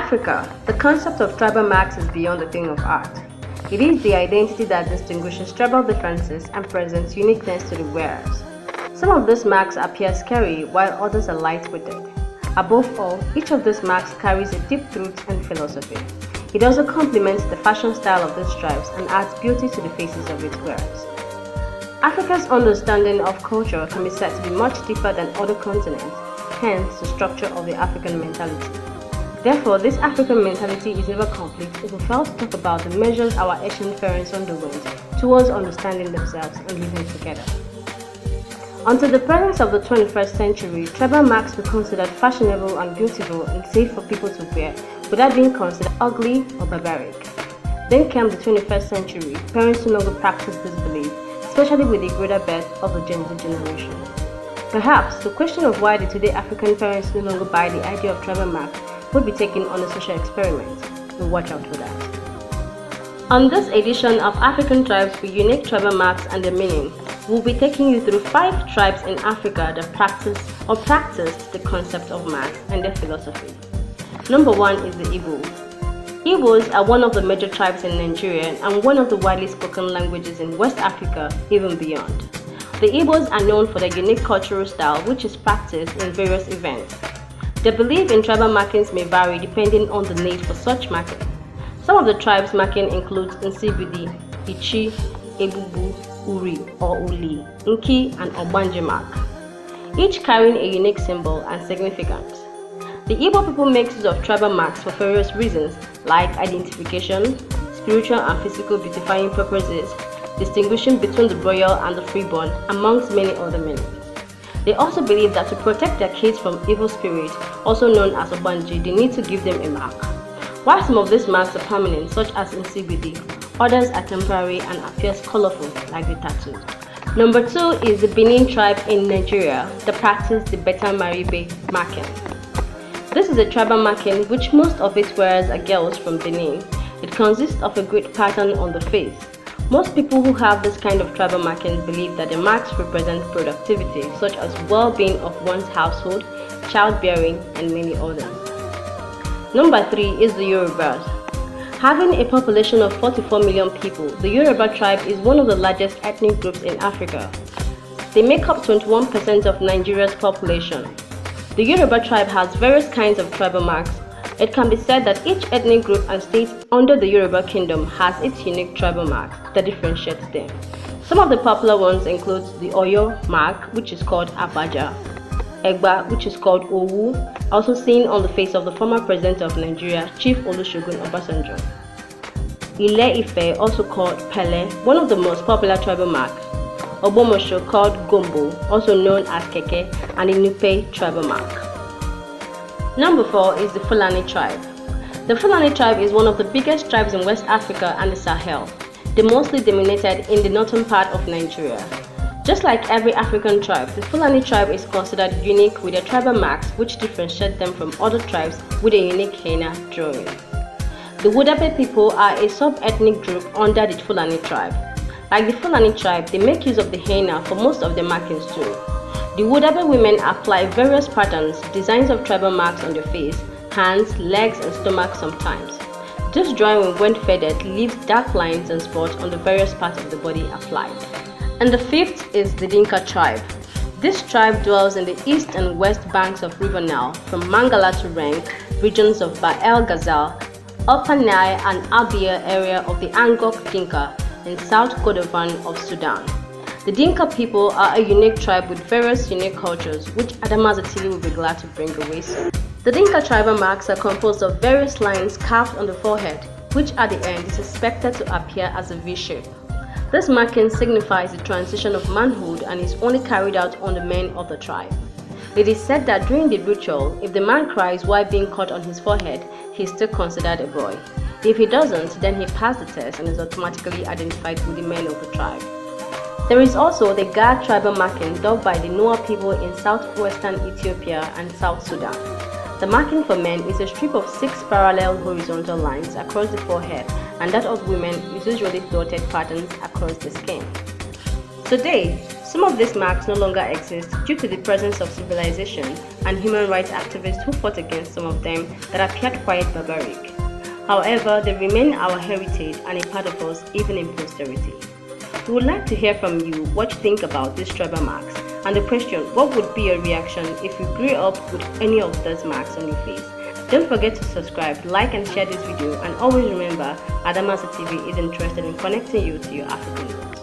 Africa, the concept of tribal marks is beyond a thing of art. It is the identity that distinguishes tribal differences and presents uniqueness to the wearers. Some of these marks appear scary while others are light-weighted. Above all, each of these marks carries a deep truth and philosophy. It also complements the fashion style of these tribes and adds beauty to the faces of its wearers. Africa's understanding of culture can be said to be much deeper than other continents, hence the structure of the African mentality. Therefore, this African mentality is never complete if we fail to talk about the measures our ancient parents underwent towards understanding themselves and living together. Until the presence of the 21st century, tribal marks were considered fashionable and beautiful and safe for people to wear without being considered ugly or barbaric. Then came the 21st century, parents no longer practiced this belief, especially with the greater birth of the Gen Z generation. Perhaps the question of why the today African parents no longer buy the idea of tribal marks would be taken on a social experiment. We'll watch out for that. On this edition of African Tribes with Unique Tribal Marks and Their Meaning, we'll be taking you through 5 tribes in Africa that practiced the concept of marks and their philosophy. Number 1 is the Igbo. Igbos are one of the major tribes in Nigeria and one of the widely spoken languages in West Africa, even beyond. The Igbos are known for their unique cultural style, which is practiced in various events. Their belief in tribal markings may vary depending on the need for such marking. Some of the tribes' marking includes Nsibidi, Ichi, Ebubu, Uri or Uli, Nki, and Ogbanje mark, each carrying a unique symbol and significance. The Igbo people make use of tribal marks for various reasons like identification, spiritual and physical beautifying purposes, distinguishing between the royal and the freeborn, amongst many other meanings. They also believe that to protect their kids from evil spirits, also known as Ogbanje, they need to give them a mark. While some of these marks are permanent, such as in CBD, others are temporary and appears colorful, like the tattoo. Number 2 is the Bini tribe in Nigeria that practice the Beta Maribe marking. This is a tribal marking which most of its wearers are girls from Benin. It consists of a great pattern on the face. Most people who have this kind of tribal markings believe that the marks represent productivity, such as well-being of one's household, childbearing, and many others. Number 3 is the Yorubas. Having a population of 44 million people, the Yoruba tribe is one of the largest ethnic groups in Africa. They make up 21% of Nigeria's population. The Yoruba tribe has various kinds of tribal marks. It can be said that each ethnic group and state under the Yoruba kingdom has its unique tribal marks that differentiates them. Some of the popular ones include the Oyo mark, which is called Abaja, Egba, which is called Owu, also seen on the face of the former president of Nigeria, Chief Olusegun Obasanjo. Ile Ife, also called Pele, one of the most popular tribal marks. Obomosho, called Gombo, also known as Keke, and the Nupe tribal mark. Number 4 is the Fulani tribe. The Fulani tribe is one of the biggest tribes in West Africa and the Sahel. They mostly dominated in the northern part of Nigeria. Just like every African tribe, the Fulani tribe is considered unique with their tribal marks which differentiate them from other tribes with a unique henna drawing. The Wodaabe people are a sub-ethnic group under the Fulani tribe. Like the Fulani tribe, they make use of the henna for most of their markings too. The Wodaabe women apply various patterns, designs of tribal marks on their face, hands, legs, and stomach sometimes. This drawing, when faded, leaves dark lines and spots on the various parts of the body applied. And the 5th is the Dinka tribe. This tribe dwells in the east and west banks of River Nile, from Mangala to Reng, regions of Bahr el Ghazal, Upper Nile and Abia area of the Angok Dinka, in South Kordofan of Sudan. The Dinka people are a unique tribe with various unique cultures, which AdamaziTV will be glad to bring away soon. The Dinka tribal marks are composed of various lines carved on the forehead, which at the end is expected to appear as a V shape. This marking signifies the transition of manhood and is only carried out on the men of the tribe. It is said that during the ritual, if the man cries while being cut on his forehead, he is still considered a boy. If he doesn't, then he passed the test and is automatically identified with the men of the tribe. There is also the Gar tribal marking done by the Nuer people in southwestern Ethiopia and South Sudan. The marking for men is a strip of 6 parallel horizontal lines across the forehead, and that of women is usually dotted patterns across the skin. Today, Some of these marks no longer exist due to the presence of civilization and human rights activists who fought against some of them that appeared quite barbaric. However, they remain our heritage and a part of us even in posterity. We would like to hear from you what you think about these tribal marks, and the question, what would be your reaction if you grew up with any of those marks on your face? Don't forget to subscribe, like and share this video, and always remember AdamaziTV is interested in connecting you to your African roots.